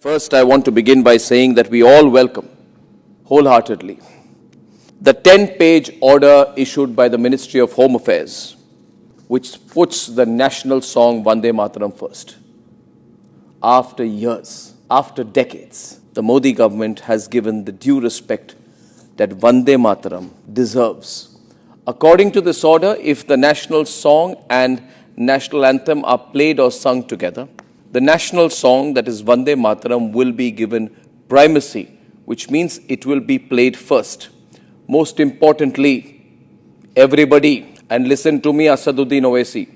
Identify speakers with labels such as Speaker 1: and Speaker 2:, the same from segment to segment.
Speaker 1: First, I want to begin by saying that we all welcome wholeheartedly the 10-page order issued by the Ministry of Home Affairs, which puts the national song Vande Mataram first. After years, after decades, the Modi government has given the due respect that Vande Mataram deserves. According to this order, if the national song and national anthem are played or sung together, the national song, that is Vande Mataram, will be given primacy, which means it will be played first. Most importantly, everybody, and listen to me, Asaduddin Owaisi,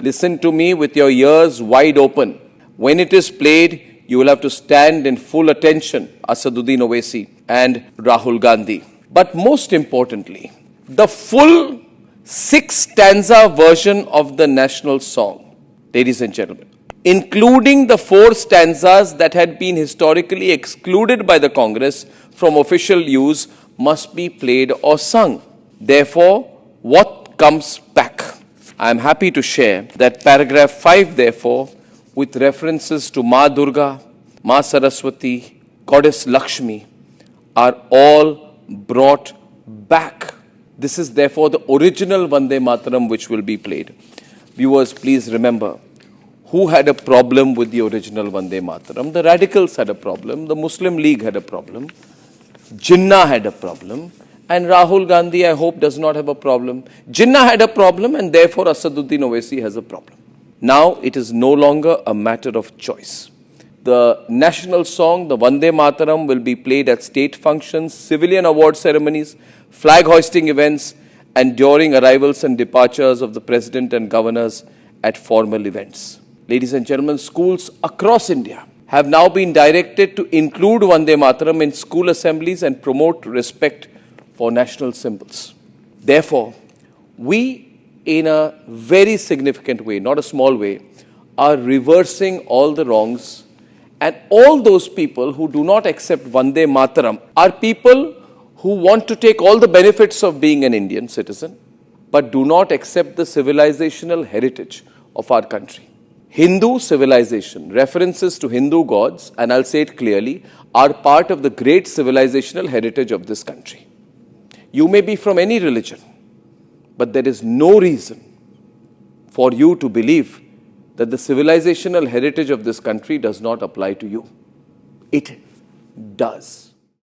Speaker 1: listen to me with your ears wide open. When it is played, you will have to stand in full attention, Asaduddin Owaisi and Rahul Gandhi. But most importantly, the full 6-stanza version of the national song, ladies and gentlemen, including the 4 stanzas that had been historically excluded by the Congress from official use, must be played or sung. Therefore, what comes back? I am happy to share that paragraph 5, therefore, with references to Ma Durga, Ma Saraswati, Goddess Lakshmi, are all brought back. This is therefore the original Vande Mataram which will be played. Viewers, please remember, who had a problem with the original Vande Mataram? The radicals had a problem, the Muslim League had a problem, Jinnah had a problem, and Rahul Gandhi, I hope, does not have a problem. Jinnah had a problem, and therefore Asaduddin Owaisi has a problem. Now it is no longer a matter of choice. The national song, the Vande Mataram, will be played at state functions, civilian award ceremonies, flag hoisting events, and during arrivals and departures of the President and governors at formal events. Ladies and gentlemen, schools across India have now been directed to include Vande Mataram in school assemblies and promote respect for national symbols. Therefore, we, in a very significant way, not a small way, are reversing all the wrongs, and all those people who do not accept Vande Mataram are people who want to take all the benefits of being an Indian citizen, but do not accept the civilizational heritage of our country. Hindu civilization, references to Hindu gods, and I'll say it clearly, are part of the great civilizational heritage of this country. You may be from any religion, but there is no reason for you to believe that the civilizational heritage of this country does not apply to you. It does.